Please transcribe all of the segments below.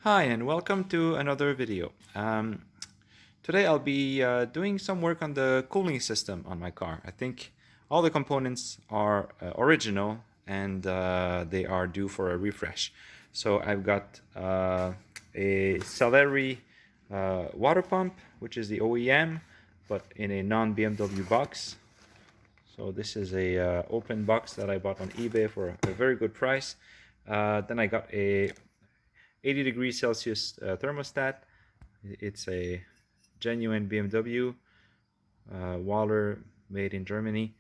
Hi and welcome to another video. Today I'll be doing some work on the cooling system on my car. I think all the components are original and they are due for a refresh. So I've got a Celery water pump, which is the OEM, but in a non-BMW box. So this is a open box that I bought on eBay for a very good price. Then I got a 80 degrees Celsius thermostat. It's a genuine BMW water made in Germany,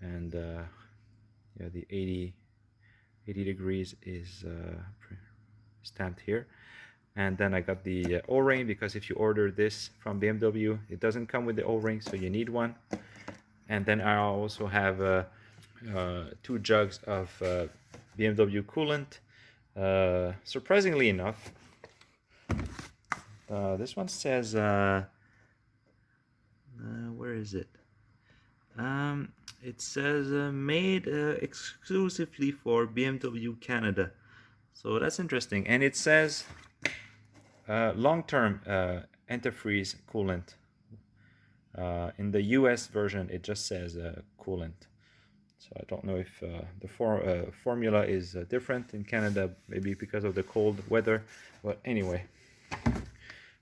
and yeah, the 80 degrees is stamped here. And then I got the O-ring, because if you order this from BMW, it doesn't come with the O-ring, so you need one. And then I also have 2 jugs of BMW coolant. Surprisingly enough, this one says, where is it? It says made exclusively for BMW Canada. So that's interesting. And it says long-term antifreeze coolant. In the US version, it just says coolant. So I don't know if the formula is different in Canada, maybe because of the cold weather. But anyway,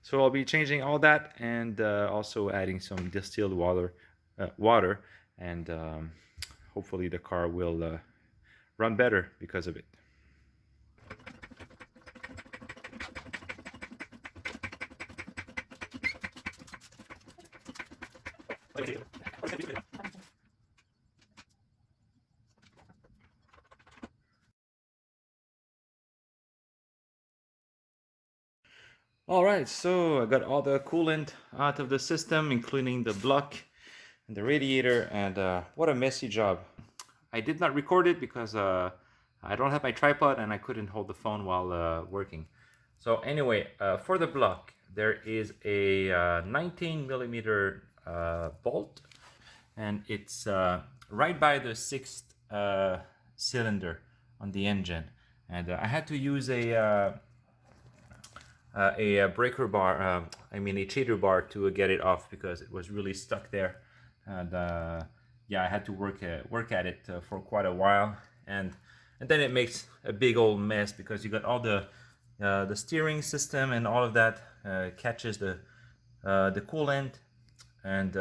so I'll be changing all that and also adding some distilled water, and hopefully the car will run better because of it. Alright, so I got all the coolant out of the system, including the block and the radiator, and what a messy job. I did not record it because I don't have my tripod and I couldn't hold the phone while working. So anyway, for the block, there is a 19 millimeter bolt, and it's right by the 6th cylinder on the engine. And I had to use a breaker bar, a cheater bar to get it off because it was really stuck there. And yeah, I had to work at it for quite a while, and then it makes a big old mess because you got all the steering system and all of that catches the coolant, and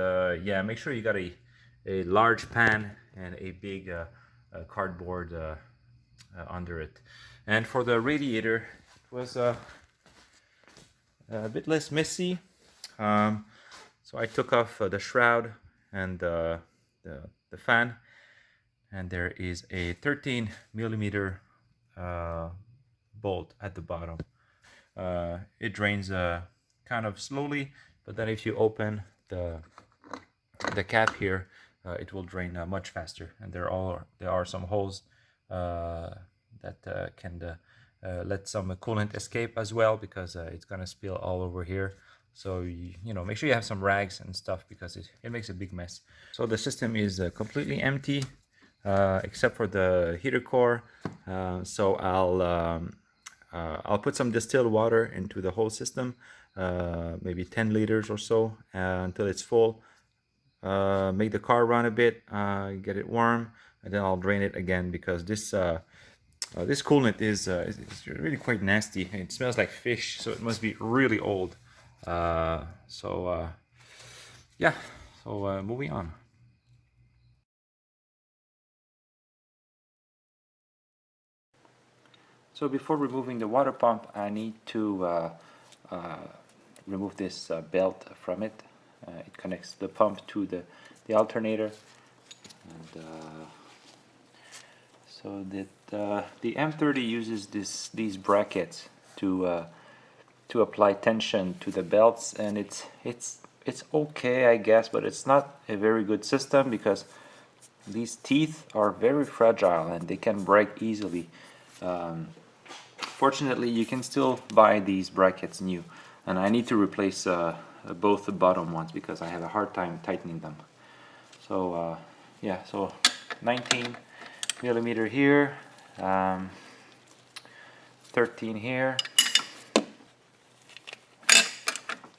yeah, make sure you got a large pan and a big cardboard under it. And for the radiator, it was a bit less messy. So I took off the shroud and the fan, and there is a 13 millimeter bolt at the bottom. It drains kind of slowly, but then if you open the cap here, it will drain much faster. And there are some holes that can let some coolant escape as well, because it's gonna spill all over here. So you know, make sure you have some rags and stuff, because it makes a big mess. So the system is completely empty except for the heater core. So I'll put some distilled water into the whole system, maybe 10 liters or so, until it's full. Make the car run a bit, get it warm, and then I'll drain it again, because this coolant is really quite nasty. It smells like fish, so it must be really old. Yeah, so moving on. So before removing the water pump, I need to remove this belt from it. It connects the pump to the alternator, and so that the M30 uses these brackets to apply tension to the belts, and it's okay, I guess, but it's not a very good system because these teeth are very fragile and they can break easily. Fortunately, you can still buy these brackets new, and I need to replace both the bottom ones because I have a hard time tightening them. So yeah, so 19 millimeter here, 13 here,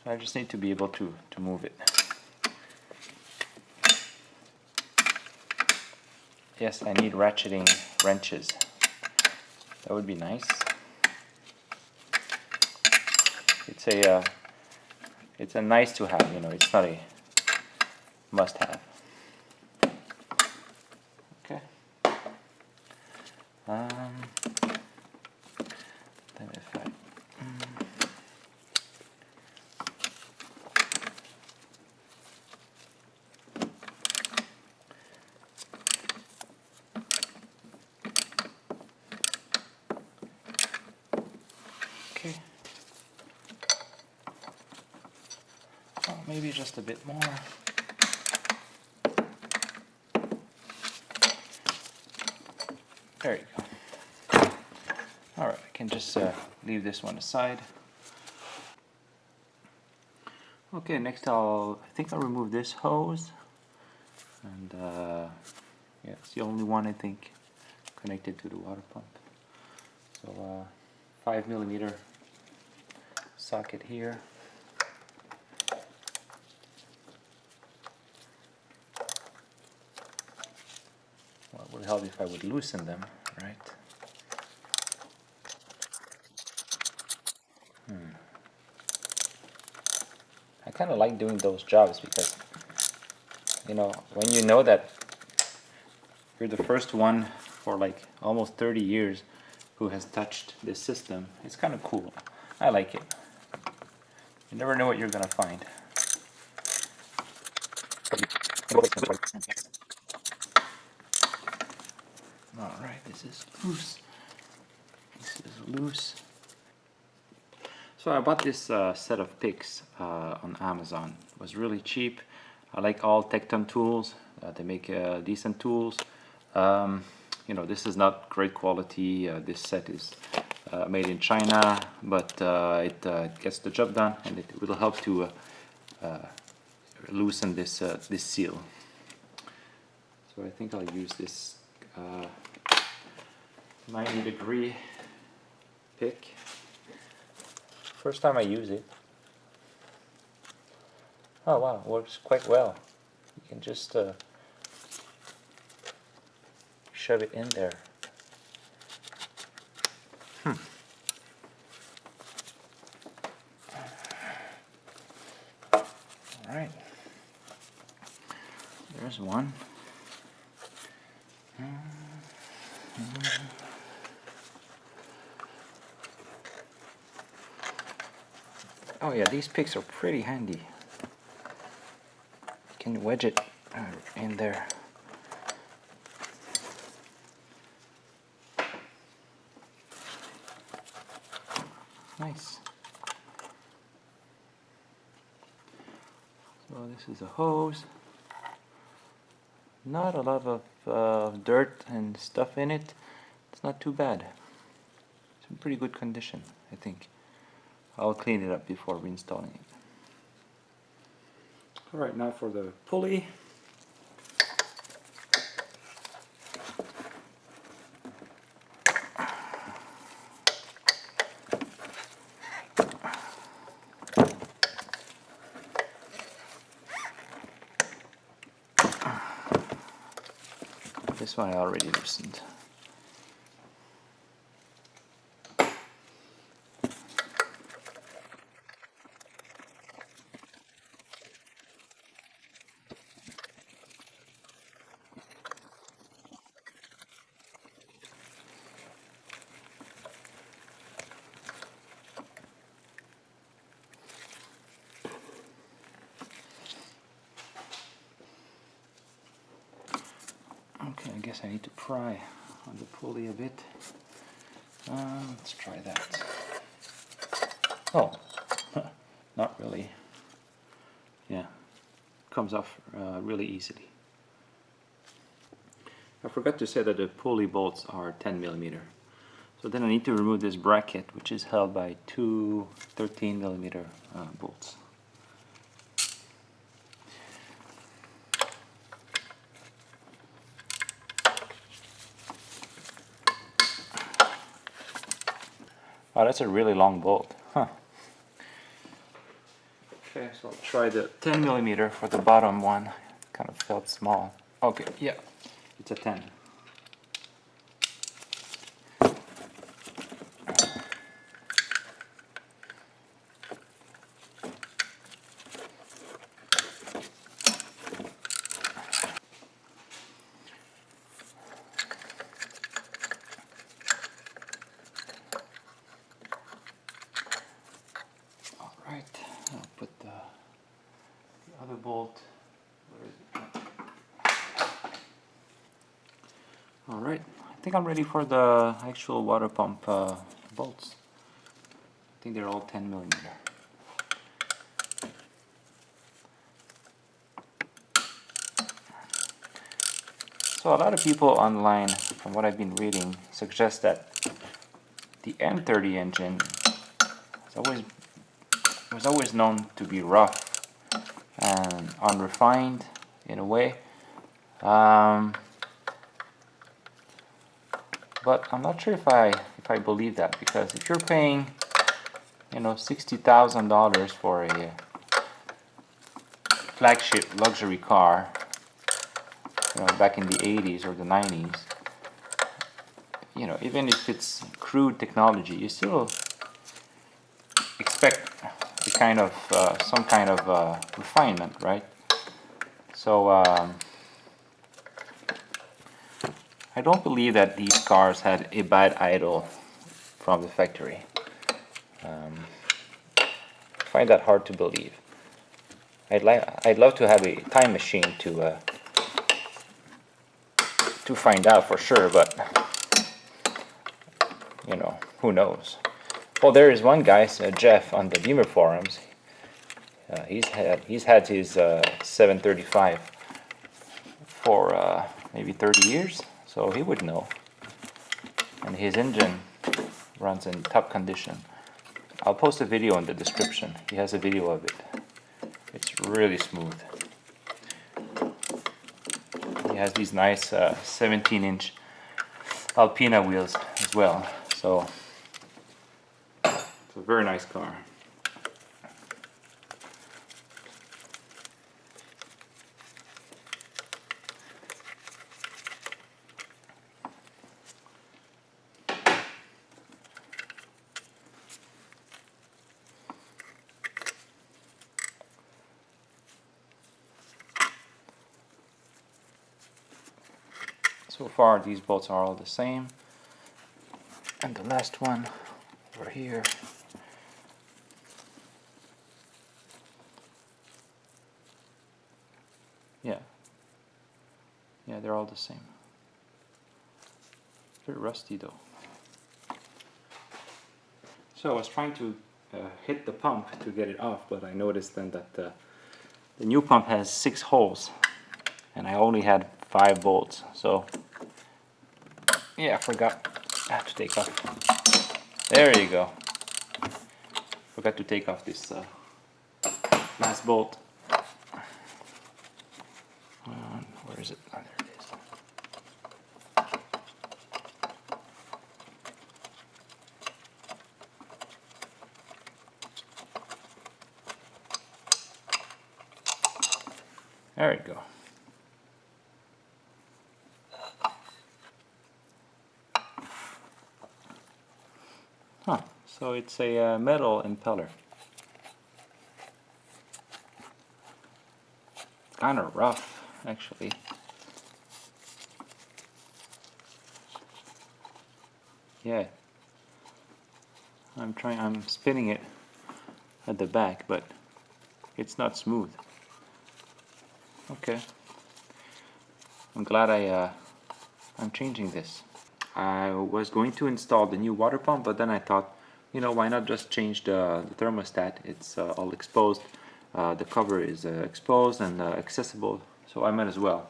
I just need to be able to move it. Yes, I need ratcheting wrenches. That would be nice. It's a nice to have, you know, it's not a must have. Okay. Then if I okay. Oh, maybe just a bit more. There you go. Alright, I can just leave this one aside. Okay, next I think I'll remove this hose. And yeah, it's the only one I think connected to the water pump. So 5mm socket here. Well, it would help if I would loosen them, right? I kind of like doing those jobs because, you know, when you know that you're the first one for like almost 30 years who has touched this system, it's kind of cool. I like it. You never know what you're gonna find. Alright, this is loose. This is loose. So I bought this set of picks on Amazon. It was really cheap. I like all Tecton tools. They make decent tools. You know, this is not great quality. This set is made in China, but it gets the job done, and it will help to loosen this this seal. So I think I'll use this 90-degree pick. First time I use it. Oh wow, it works quite well. You can just shove it in there. Alright. There's one. Oh yeah, these picks are pretty handy. You can wedge it in there. Nice. So this is a hose. Not a lot of dirt and stuff in it. It's not too bad. It's in pretty good condition, I think. I'll clean it up before reinstalling it. Alright, now for the pulley. This one I already loosened. Okay, I guess I need to pry on the pulley a bit. Let's try that. Oh, not really. Yeah, comes off really easily. I forgot to say that the pulley bolts are 10mm. So then I need to remove this bracket, which is held by two 13mm bolts. Oh, that's a really long bolt. Huh. Okay, so I'll try the 10 millimeter for the bottom one. Kind of felt small. Okay, yeah, it's a 10. All right, I'll put the other bolt. Where is it? All right, I think I'm ready for the actual water pump bolts. I think they're all 10 millimeter. So a lot of people online, from what I've been reading, suggest that the M30 engine was always known to be rough and unrefined in a way. But I'm not sure if I believe that, because if you're paying, you know, $60,000 for a flagship luxury car, you know, back in the 80s or the 90s, you know, even if it's crude technology, you still expect a kind of some kind of refinement, right? So I don't believe that these cars had a bad idle from the factory. I find that hard to believe. I'd love to have a time machine to find out for sure, but you know, who knows? Well, there is one guy, Jeff, on the Beamer forums. He's had his 735 for maybe 30 years, so he would know. And his engine runs in top condition. I'll post a video in the description. He has a video of it. It's really smooth. He has these nice 17-inch Alpina wheels as well. So it's a very nice car. So far these bolts are all the same. And the last one over here. Yeah, they're all the same. Very rusty though. So I was trying to hit the pump to get it off, but I noticed then that the new pump has 6 holes, and I only had 5 bolts. So yeah, I forgot. I have to take off. There you go. Forgot to take off this last bolt. Where is it? Oh, there it is. There we go. Huh, so it's a metal impeller. It's kind of rough, actually. Yeah. I'm spinning it at the back, but it's not smooth. Okay. I'm glad I'm changing this. I was going to install the new water pump, but then I thought, you know, why not just change the thermostat? It's all exposed. The cover is exposed and accessible, so I might as well.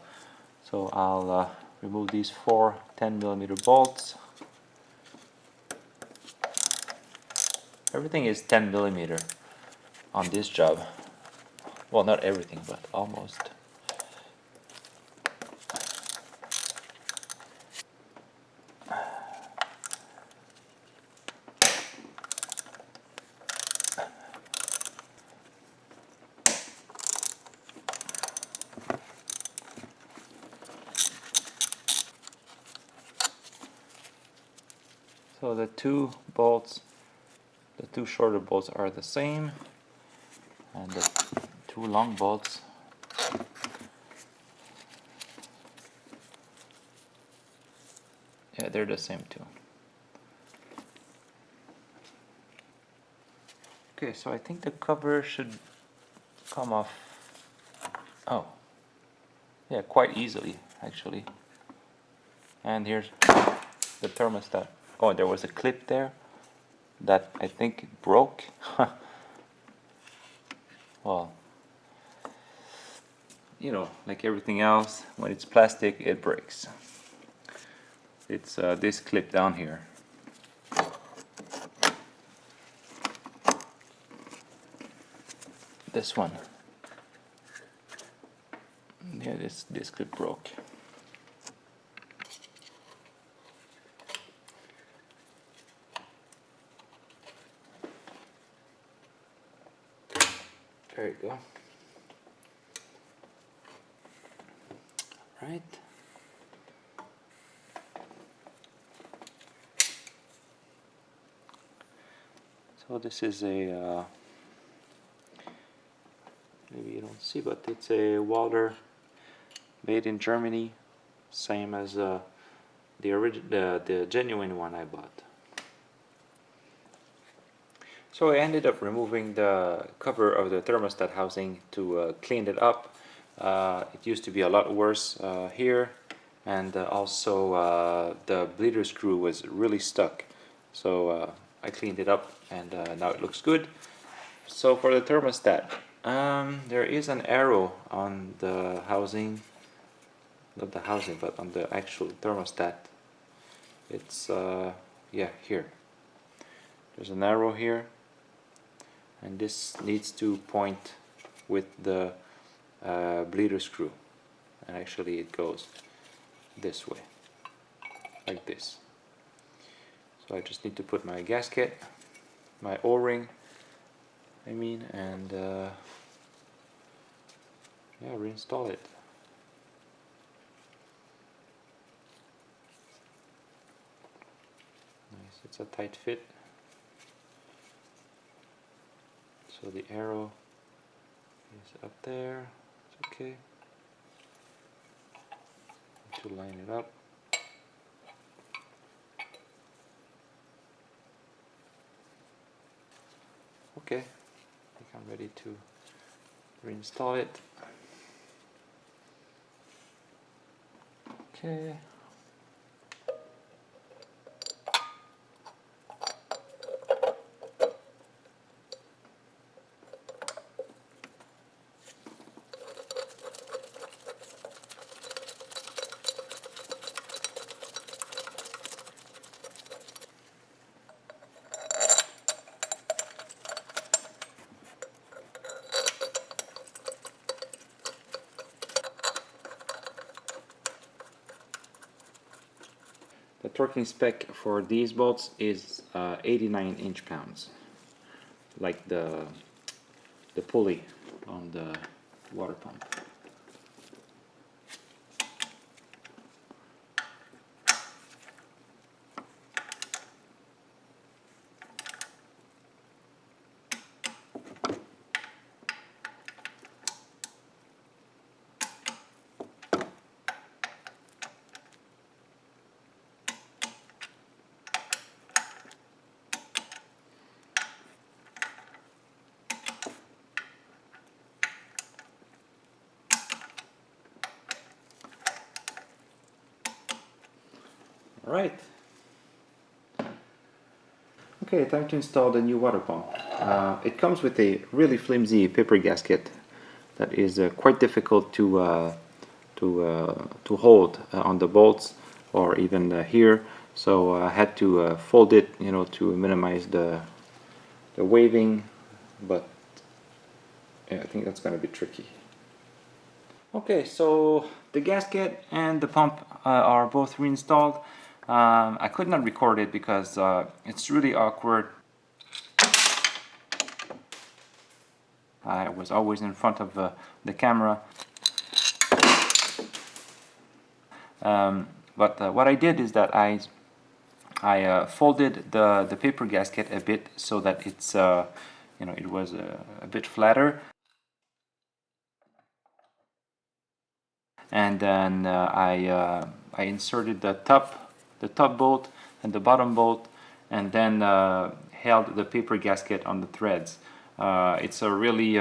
So I'll remove these 4 10mm bolts. Everything is 10mm on this job. Well, not everything, but almost. So the two bolts, the two shorter bolts are the same, and the two long bolts they're the same too. Okay, so I think the cover should come off. Oh, yeah, quite easily actually. And here's the thermostat. Oh, there was a clip there that I think broke. Well, you know, like everything else, when it's plastic, it breaks. It's this clip down here. This one. Yeah, this clip broke. There you go. Right. So this is a maybe you don't see, but it's a welder made in Germany, same as the genuine one I bought. So I ended up removing the cover of the thermostat housing to clean it up. It used to be a lot worse here, and also the bleeder screw was really stuck. So I cleaned it up, and now it looks good. So for the thermostat, there is an arrow on the housing, not the housing, but on the actual thermostat. It's yeah, here. There's an arrow here, and this needs to point with the bleeder screw, and actually it goes this way, like this. So I just need to put my gasket, my O-ring, I mean, and yeah, reinstall it. Nice, it's a tight fit. So the arrow is up there. It's okay. To line it up. Okay, I think I'm ready to reinstall it. Okay. The torquing spec for these bolts is 89 inch-pounds, like the pulley on the water pump. Alright. Okay, time to install the new water pump. It comes with a really flimsy paper gasket that is quite difficult to hold on the bolts or even here. So I had to fold it, you know, to minimize the waving. But yeah, I think that's going to be tricky. Okay, so the gasket and the pump are both reinstalled. I could not record it because it's really awkward. I was always in front of the camera. But what I did is that I I folded the paper gasket a bit so that it's it was a bit flatter, and then I inserted the top bolt and the bottom bolt, and then held the paper gasket on the threads. It's a really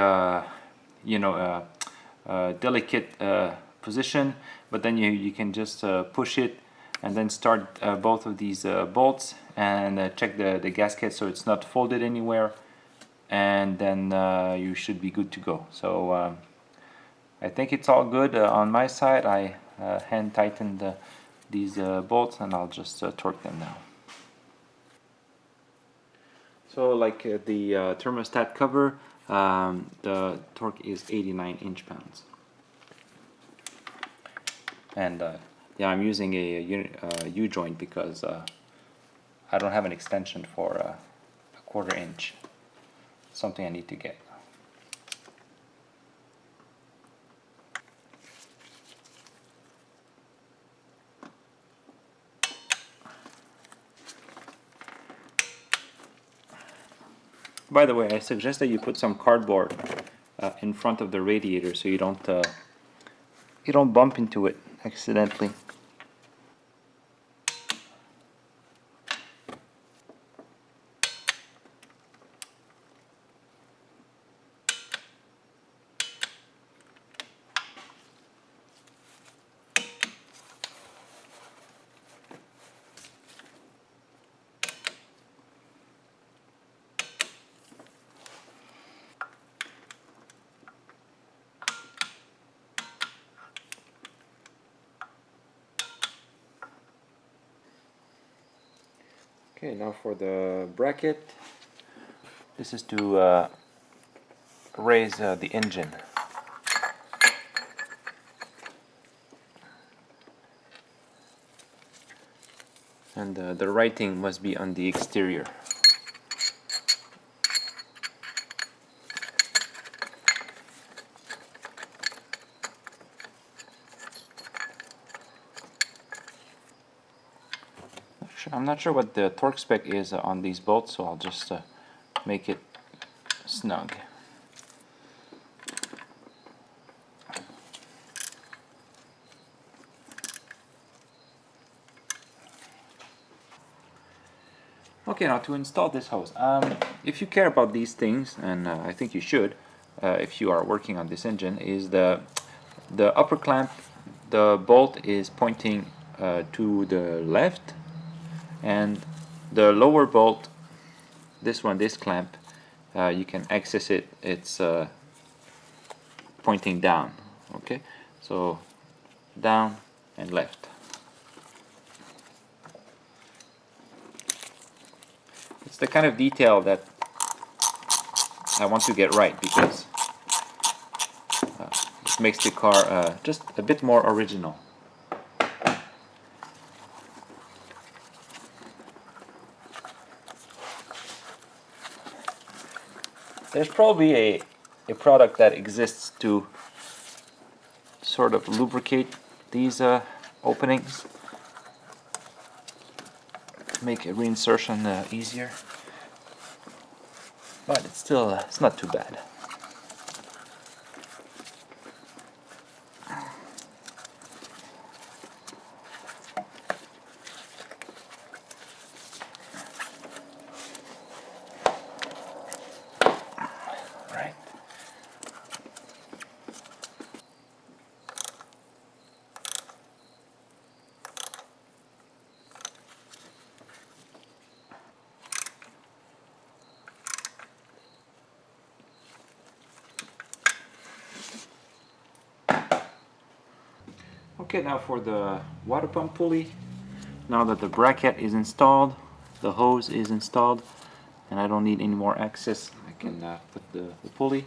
delicate position, but then you can just push it and then start both of these bolts and check the gasket so it's not folded anywhere, and then you should be good to go. So I think it's all good on my side. I hand tightened these bolts, and I'll just torque them now. So like the thermostat cover, the torque is 89 inch-pounds. And yeah, I'm using a U-joint because I don't have an extension for a 1/4 inch. Something I need to get. By the way, I suggest that you put some cardboard in front of the radiator so you don't bump into it accidentally. Okay, now for the bracket. This is to raise the engine. And the writing must be on the exterior. I'm not sure what the torque spec is on these bolts, so I'll just make it snug. Okay, now to install this hose. If you care about these things, and I think you should, if you are working on this engine, is the upper clamp. The bolt is pointing to the left, and the lower bolt, this clamp, you can access it. It's pointing down. Okay, so down and left. It's the kind of detail that I want to get right because it makes the car just a bit more original. There's probably a product that exists to sort of lubricate these openings, make a reinsertion easier, but it's still it's not too bad. Right. Okay, now for the water pump pulley. Now that the bracket is installed, the hose is installed, and I don't need any more access, I can put the pulley.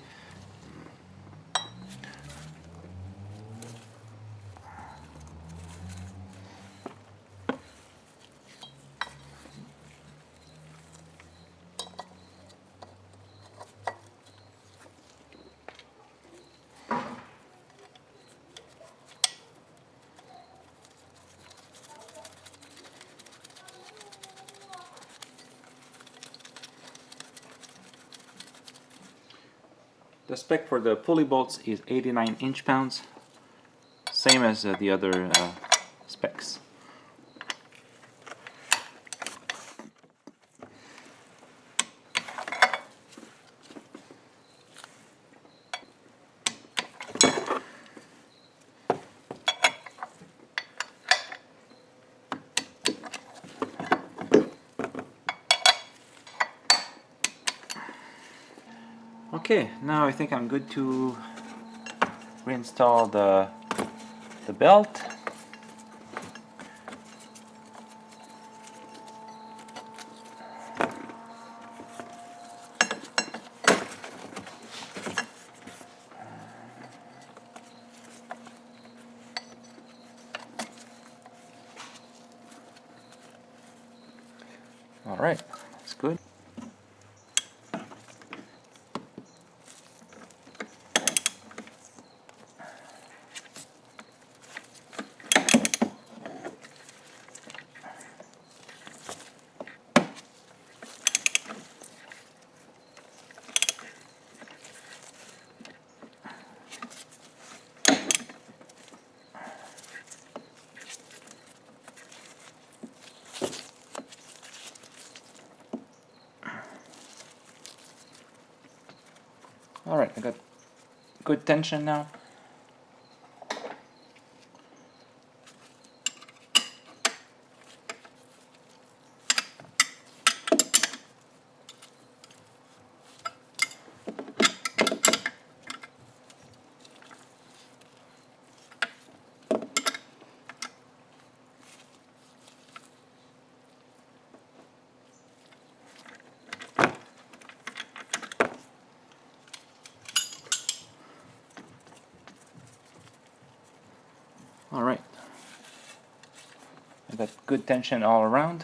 The spec for the pulley bolts is 89 inch-pounds, same as the other specs. Okay, now I think I'm good to reinstall the belt. All right, that's good. All right, I got good tension now. All right, I got good tension all around,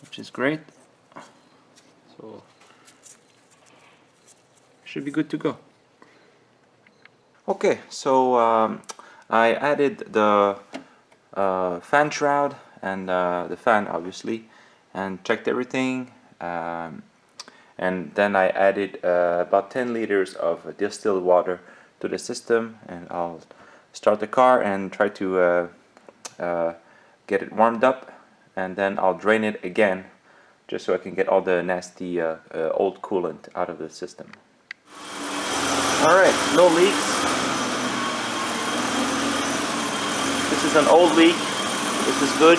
which is great. So should be good to go. Okay, so I added the fan shroud and the fan, obviously, and checked everything. And then I added about 10 liters of distilled water to the system, and I'll start the car and try to get it warmed up, and then I'll drain it again just so I can get all the nasty old coolant out of the system. Alright, no leaks. This is an old leak. This is good.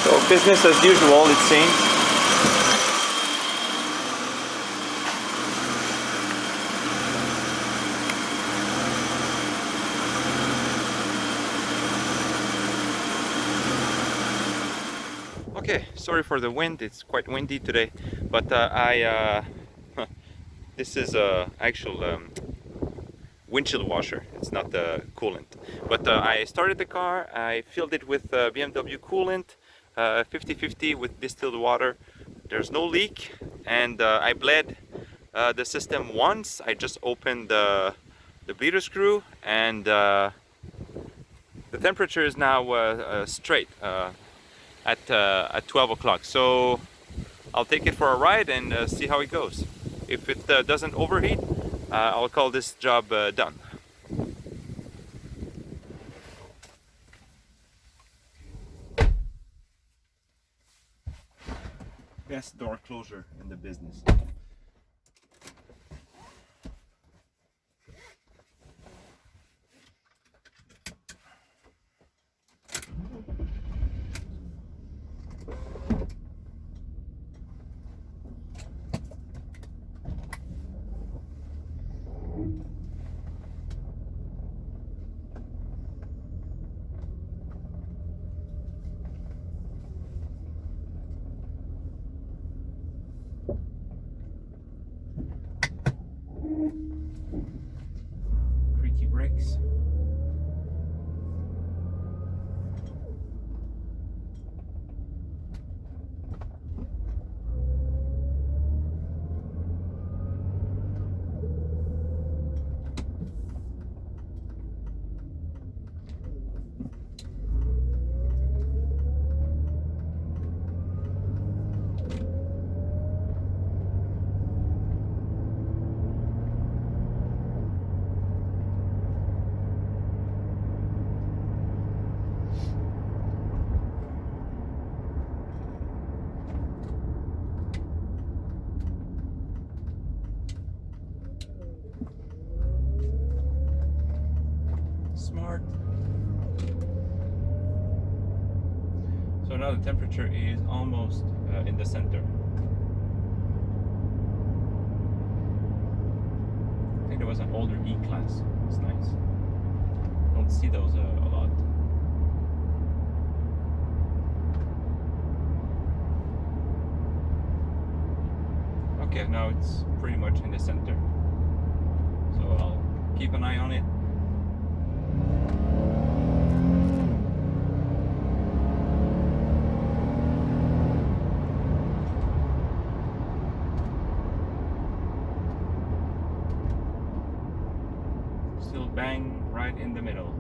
So business as usual, it seems. Okay, sorry for the wind, it's quite windy today, but this is actual windshield washer, it's not the coolant. But I started the car, I filled it with BMW coolant, 50-50 with distilled water. There's no leak, and I bled the system once. I just opened the bleeder screw, and the temperature is now straight at 12 o'clock. So I'll take it for a ride and see how it goes. If it doesn't overheat, I'll call this job done. Best door closure in the business. start. So now the temperature is almost in the center. I think there was an older E-Class. It's nice. Don't see those a lot. Okay, now it's pretty much in the center. So I'll keep an eye on it. Still bang right in the middle.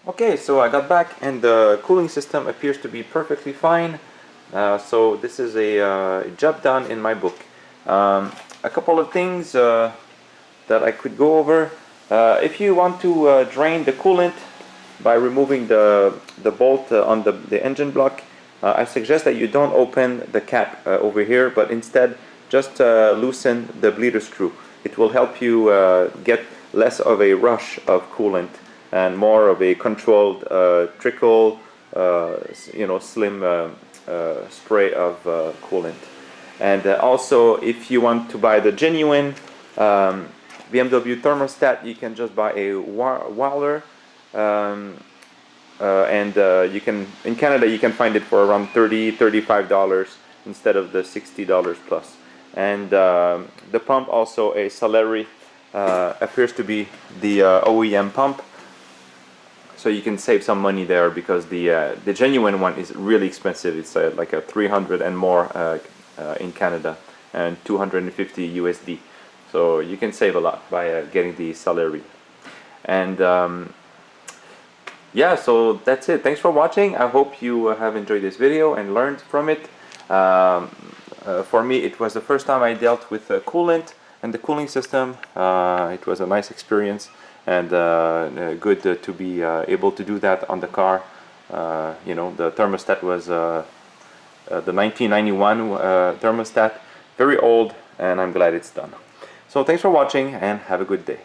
Okay, so I got back and the cooling system appears to be perfectly fine. So this is a job done in my book. A couple of things that I could go over. If you want to drain the coolant by removing the bolt on the engine block, I suggest that you don't open the cap over here, but instead just loosen the bleeder screw. It will help you get less of a rush of coolant and more of a controlled trickle, slim spray of coolant. And also, if you want to buy the genuine BMW thermostat, you can just buy a Waller, and you can, in Canada, you can find it for around $30–35 instead of the $60 plus. And the pump, also a Soleri, appears to be the OEM pump. So you can save some money there, because the genuine one is really expensive. It's like a 300 and more in Canada, and 250 USD. So you can save a lot by getting the Soleri. And yeah, so that's it. Thanks for watching. I hope you have enjoyed this video and learned from it. For me, it was the first time I dealt with coolant and the cooling system. It was a nice experience. And good to be able to do that on the car. The thermostat was the 1991 thermostat, very old, and I'm glad it's done. So thanks for watching and have a good day.